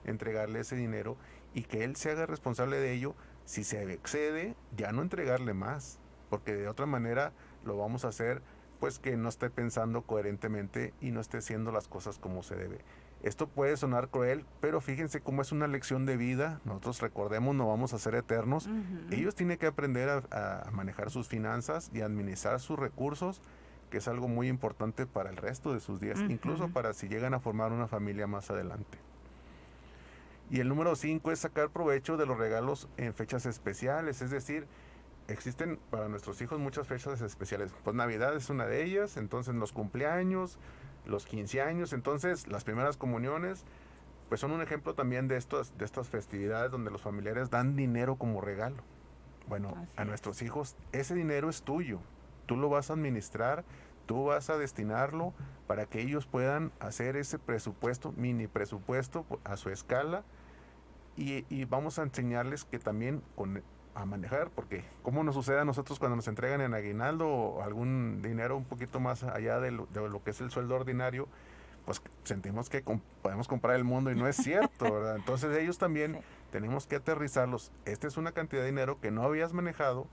entregarle ese dinero y que él se haga responsable de ello. Si se excede, ya no entregarle más, porque de otra manera lo vamos a hacer pues que no esté pensando coherentemente y no esté haciendo las cosas como se debe. Esto puede sonar cruel, pero fíjense cómo es una lección de vida. Nosotros recordemos, no vamos a ser eternos. Ellos tienen que aprender a manejar sus finanzas y administrar sus recursos, que es algo muy importante para el resto de sus días, incluso para si llegan a formar una familia más adelante. Y el número 5 es sacar provecho de los regalos en fechas especiales, es decir, existen para nuestros hijos muchas fechas especiales. Pues Navidad es una de ellas, entonces los cumpleaños, los 15 años, entonces las primeras comuniones, pues son un ejemplo también de estas festividades donde los familiares dan dinero como regalo. Bueno, a nuestros hijos ese dinero es tuyo, tú lo vas a administrar, tú vas a destinarlo para que ellos puedan hacer ese presupuesto, mini presupuesto a su escala, y vamos a enseñarles que también a manejar, porque como nos sucede a nosotros cuando nos entregan en aguinaldo o algún dinero un poquito más allá de lo que es el sueldo ordinario, pues sentimos que podemos comprar el mundo y no es cierto, ¿verdad? Entonces ellos también tenemos que aterrizarlos. Esta es una cantidad de dinero que no habías manejado,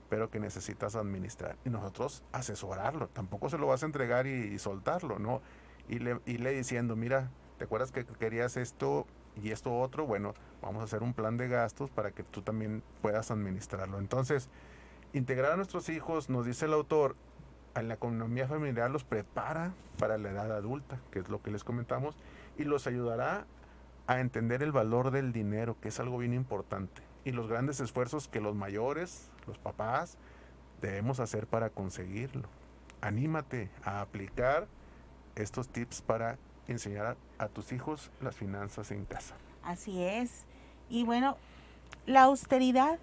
pero que necesitas administrar. Y nosotros asesorarlo. Tampoco se lo vas a entregar y soltarlo, ¿no? Y le diciendo, mira, ¿te acuerdas que querías esto y esto otro? Bueno, vamos a hacer un plan de gastos para que tú también puedas administrarlo. Entonces, integrar a nuestros hijos, nos dice el autor, en la economía familiar los prepara para la edad adulta, que es lo que les comentamos, y los ayudará a entender el valor del dinero, que es algo bien importante, y los grandes esfuerzos que los mayores, los papás, debemos hacer para conseguirlo. Anímate a aplicar estos tips para enseñar a tus hijos las finanzas en casa.
Así es. Y bueno, la austeridad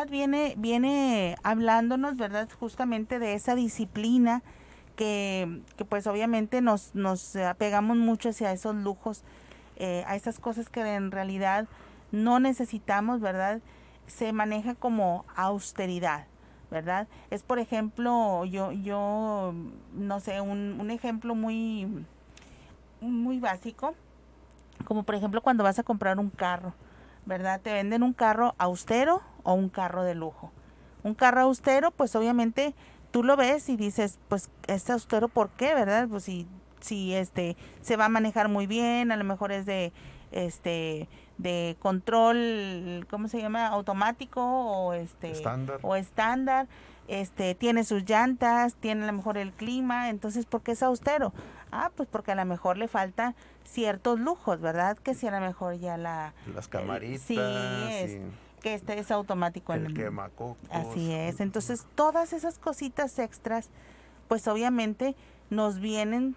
viene hablándonos, ¿verdad? Justamente de esa disciplina que pues obviamente nos apegamos mucho hacia esos lujos, a esas cosas que en realidad no necesitamos, ¿verdad? Se maneja como austeridad, ¿verdad? Es, por ejemplo, yo no sé, un ejemplo muy básico, como por ejemplo cuando vas a comprar un carro, ¿verdad? Te venden un carro austero o un carro de lujo. Un carro austero, pues obviamente tú lo ves y dices, pues es austero, ¿por qué, verdad? Pues si se va a manejar muy bien, a lo mejor es de control, ¿cómo se llama? Automático o estándar, tiene sus llantas, tiene a lo mejor el clima, entonces ¿por qué es austero? Ah, pues porque a lo mejor le falta ciertos lujos, ¿verdad? Que si a lo mejor ya
las camaritas,
sí, que es automático.
El quemacocos.
Así es, entonces todas esas cositas extras, pues obviamente nos vienen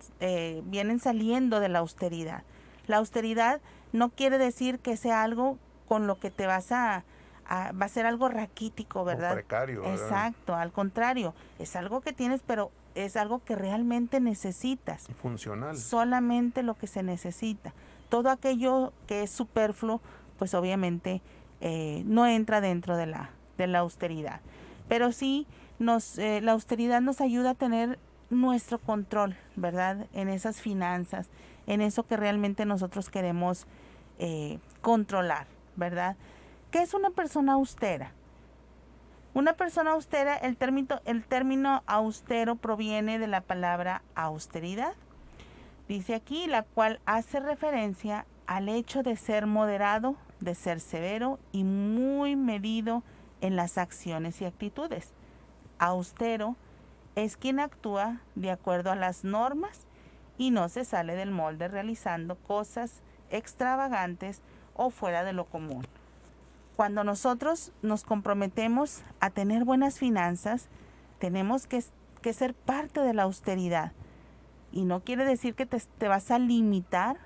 saliendo de la austeridad. La austeridad no quiere decir que sea algo con lo que te va a ser algo raquítico, ¿verdad?
O precario, ¿verdad?
Exacto, al contrario, es algo que tienes, pero es algo que realmente necesitas.
Funcional.
Solamente lo que se necesita. Todo aquello que es superfluo, pues obviamente no entra dentro de la austeridad. Pero sí, la austeridad nos ayuda a tener nuestro control, ¿verdad? En esas finanzas, en eso que realmente nosotros queremos controlar, ¿verdad? ¿Qué es una persona austera? Una persona austera, el término austero proviene de la palabra austeridad. Dice aquí, la cual hace referencia al hecho de ser moderado, de ser severo y muy medido en las acciones y actitudes. Austero es quien actúa de acuerdo a las normas y no se sale del molde realizando cosas extravagantes o fuera de lo común. Cuando nosotros nos comprometemos a tener buenas finanzas, tenemos que ser parte de la austeridad. Y no quiere decir que te vas a limitar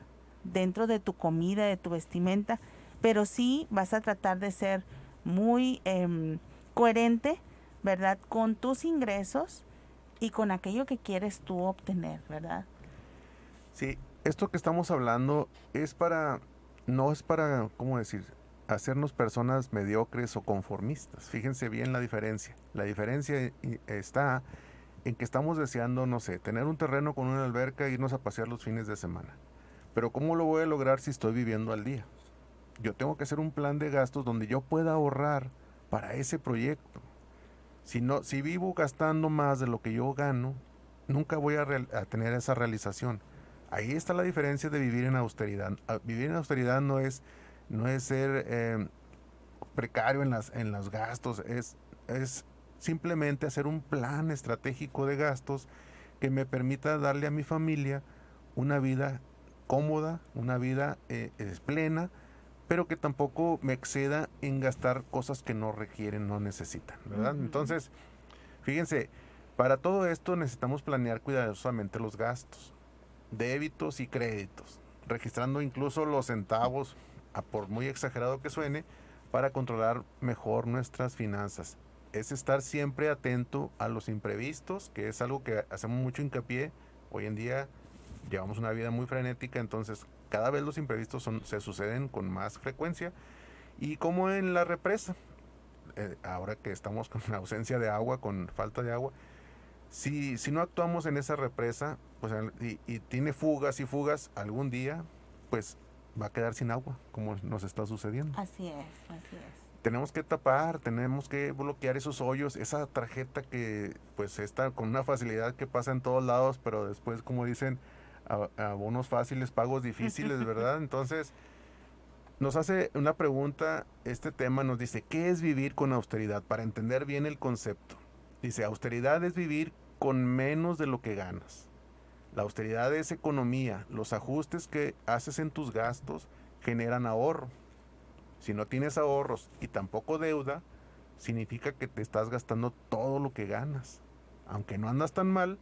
dentro de tu comida, de tu vestimenta, pero sí vas a tratar de ser muy coherente, ¿verdad? Con tus ingresos y con aquello que quieres tú obtener, ¿verdad?
Sí, esto que estamos hablando no es para, ¿cómo decir?, hacernos personas mediocres o conformistas. Fíjense bien la diferencia. La diferencia está en que estamos deseando, no sé, tener un terreno con una alberca e irnos a pasear los fines de semana. Pero ¿cómo lo voy a lograr si estoy viviendo al día? Yo tengo que hacer un plan de gastos donde yo pueda ahorrar para ese proyecto. Si vivo gastando más de lo que yo gano, nunca voy a tener esa realización. Ahí está la diferencia de vivir en austeridad. Vivir en austeridad no es ser precario en los gastos, es simplemente hacer un plan estratégico de gastos que me permita darle a mi familia una vida cómoda, una vida plena, pero que tampoco me exceda en gastar cosas que no requieren, no necesitan, ¿verdad? Uh-huh. Entonces, fíjense, para todo esto necesitamos planear cuidadosamente los gastos, débitos y créditos, registrando incluso los centavos, por muy exagerado que suene, para controlar mejor nuestras finanzas. Es estar siempre atento a los imprevistos, que es algo que hacemos mucho hincapié. Hoy en día llevamos una vida muy frenética, entonces cada vez los imprevistos se suceden con más frecuencia. Y como en la represa, ahora que estamos con ausencia de agua, con falta de agua, si no actuamos en esa represa, pues, y tiene fugas y fugas, algún día pues va a quedar sin agua, como nos está sucediendo.
Así es.
Tenemos que tapar, tenemos que bloquear esos hoyos, esa tarjeta que pues está con una facilidad que pasa en todos lados, pero después, como dicen, abonos fáciles, pagos difíciles, ¿verdad? Entonces, nos hace una pregunta, este tema nos dice, ¿qué es vivir con austeridad? Para entender bien el concepto. Dice, austeridad es vivir con menos de lo que ganas. La austeridad es economía. Los ajustes que haces en tus gastos generan ahorro. Si no tienes ahorros y tampoco deuda, significa que te estás gastando todo lo que ganas. Aunque no andas tan mal,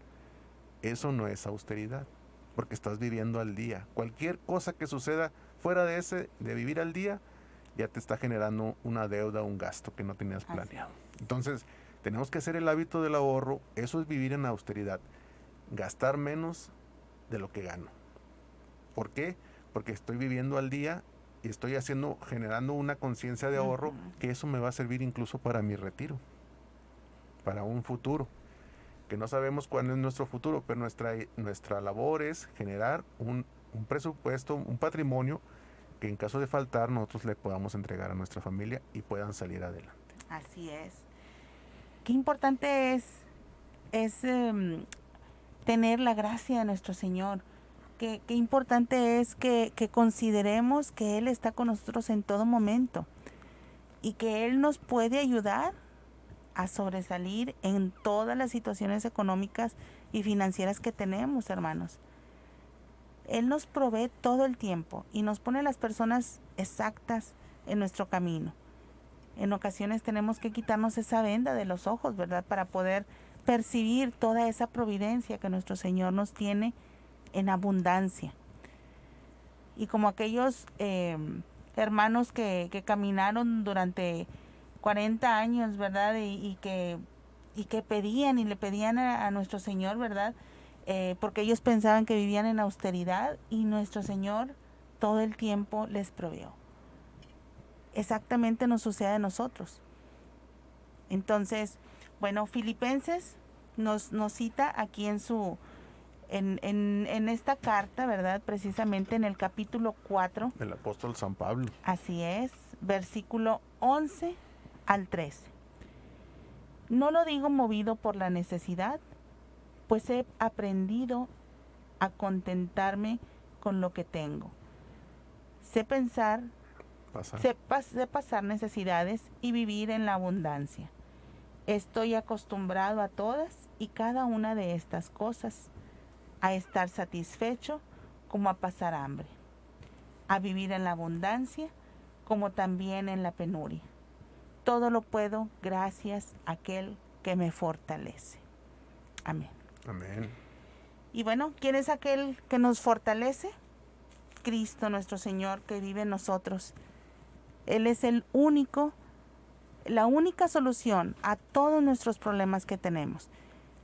eso no es austeridad, porque estás viviendo al día. Cualquier cosa que suceda fuera de vivir al día, ya te está generando una deuda, un gasto que no tenías planeado. Entonces, tenemos que hacer el hábito del ahorro. Eso es vivir en austeridad. Gastar menos de lo que gano. ¿Por qué? Porque estoy viviendo al día y estoy generando una conciencia de ahorro, que eso me va a servir incluso para mi retiro, para un futuro, que no sabemos cuál es nuestro futuro, pero nuestra labor es generar un presupuesto, un patrimonio que en caso de faltar nosotros le podamos entregar a nuestra familia y puedan salir adelante.
Así es. Qué importante es tener la gracia de nuestro Señor. Qué importante es que consideremos que Él está con nosotros en todo momento y que Él nos puede ayudar a sobresalir en todas las situaciones económicas y financieras que tenemos, hermanos. Él nos provee todo el tiempo y nos pone las personas exactas en nuestro camino. En ocasiones tenemos que quitarnos esa venda de los ojos, ¿verdad? Para poder percibir toda esa providencia que nuestro Señor nos tiene en abundancia. Y como aquellos hermanos que caminaron durante 40 años, ¿verdad? Y que pedían y le pedían a nuestro Señor, ¿verdad? Porque ellos pensaban que vivían en austeridad y nuestro Señor todo el tiempo les proveó. Exactamente nos sucede a nosotros. Entonces, bueno, Filipenses nos cita aquí en esta carta, ¿verdad? Precisamente en el capítulo 4.
El apóstol San Pablo.
Así es, versículo 11 al 13. No lo digo movido por la necesidad, pues he aprendido a contentarme con lo que tengo. Sé pasar necesidades y vivir en la abundancia. Estoy acostumbrado a todas y cada una de estas cosas, a estar satisfecho como a pasar hambre, a vivir en la abundancia como también en la penuria. Todo lo puedo gracias a aquel que me fortalece. Amén.
Amén.
Y bueno, ¿quién es aquel que nos fortalece? Cristo nuestro Señor que vive en nosotros. Él es la única solución a todos nuestros problemas que tenemos.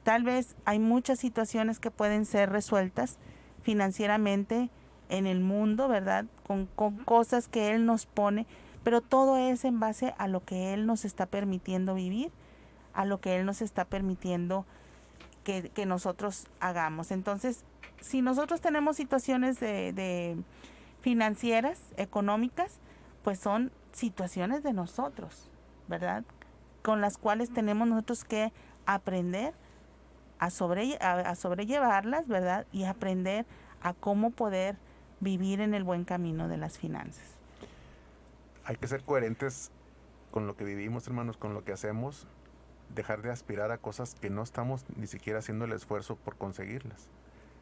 Tal vez hay muchas situaciones que pueden ser resueltas financieramente en el mundo, ¿verdad? Con cosas que Él nos pone, pero todo es en base a lo que Él nos está permitiendo vivir, a lo que Él nos está permitiendo que nosotros hagamos. Entonces, si nosotros tenemos situaciones de financieras, económicas, pues son situaciones de nosotros, ¿verdad? Con las cuales tenemos nosotros que aprender a sobrellevarlas, ¿verdad? Y aprender a cómo poder vivir en el buen camino de las finanzas.
Hay que ser coherentes con lo que vivimos, hermanos, con lo que hacemos, dejar de aspirar a cosas que no estamos ni siquiera haciendo el esfuerzo por conseguirlas.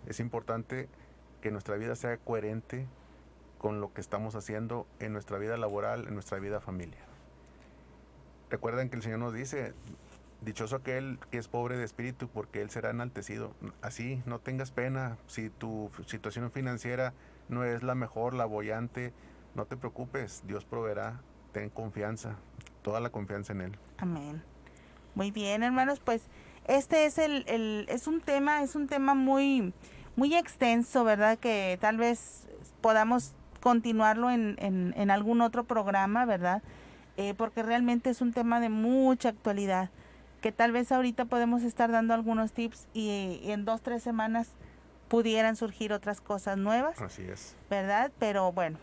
Es importante que nuestra vida sea coherente con lo que estamos haciendo en nuestra vida laboral, en nuestra vida familiar. Recuerden que el Señor nos dice, dichoso aquel que es pobre de espíritu, porque Él será enaltecido. Así, no tengas pena. Si tu situación financiera no es la mejor, la boyante, no te preocupes, Dios proveerá. Ten confianza, toda la confianza en Él.
Amén. Muy bien, hermanos, pues este es un tema muy extenso, ¿verdad? Que tal vez podamos continuarlo en algún otro programa, ¿verdad? Porque realmente es un tema de mucha actualidad, que tal vez ahorita podemos estar dando algunos tips y en 2-3 semanas pudieran surgir otras cosas nuevas.
Así es.
¿Verdad? Pero bueno,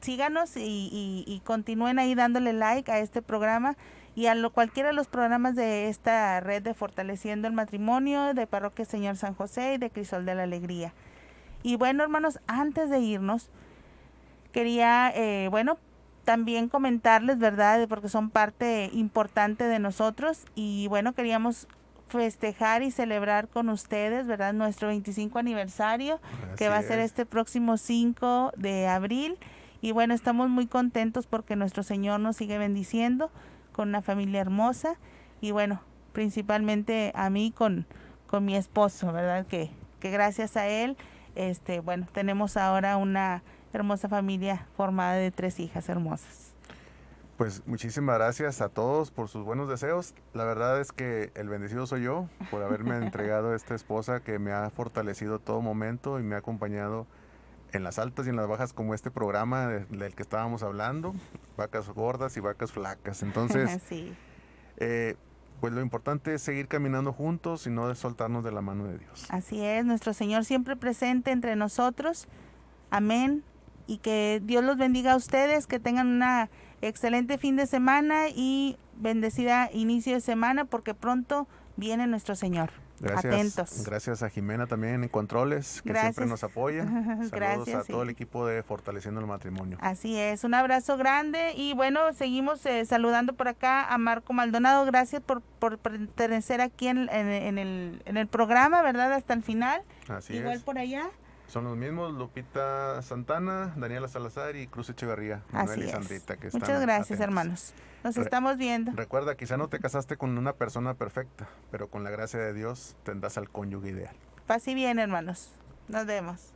síganos y continúen ahí dándole like a este programa y a cualquiera de los programas de esta red de Fortaleciendo el Matrimonio, de Parroquia Señor San José y de Crisol de la Alegría. Y bueno, hermanos, antes de irnos, quería, también comentarles, ¿verdad? Porque son parte importante de nosotros y bueno, queríamos festejar y celebrar con ustedes, ¿verdad? Nuestro 25 aniversario, que va a ser este próximo 5 de abril. Y bueno, estamos muy contentos porque nuestro Señor nos sigue bendiciendo con una familia hermosa y bueno, principalmente a mí con mi esposo, ¿verdad? Que gracias a él, tenemos ahora una hermosa familia formada de 3 hijas hermosas.
Pues muchísimas gracias a todos por sus buenos deseos. La verdad es que el bendecido soy yo por haberme entregado a esta esposa que me ha fortalecido todo momento y me ha acompañado en las altas y en las bajas, como este programa del que estábamos hablando, vacas gordas y vacas flacas. Entonces,
sí.
Pues lo importante es seguir caminando juntos y no soltarnos de la mano de Dios.
Así es, nuestro Señor siempre presente entre nosotros. Amén. Y que Dios los bendiga a ustedes, que tengan una excelente fin de semana y bendecida inicio de semana, porque pronto viene nuestro Señor.
Gracias,
atentos.
Gracias a Jimena también en Controles, que siempre nos apoya. Saludos
Gracias,
a todo el equipo de Fortaleciendo el Matrimonio.
Así es, un abrazo grande y bueno, seguimos saludando por acá a Marco Maldonado. Gracias por pertenecer aquí en el programa, ¿verdad? Hasta el final.
Así
Igual
es.
por allá.
Son los mismos, Lupita Santana, Daniela Salazar y Cruz Echeverría,
Así
Manuel y
es.
Sandrita, que están
Muchas gracias,
atentos.
hermanos. Nos estamos viendo.
Recuerda, quizá no te casaste con una persona perfecta, pero con la gracia de Dios tendrás al cónyuge ideal.
Paz y bien, hermanos. Nos vemos.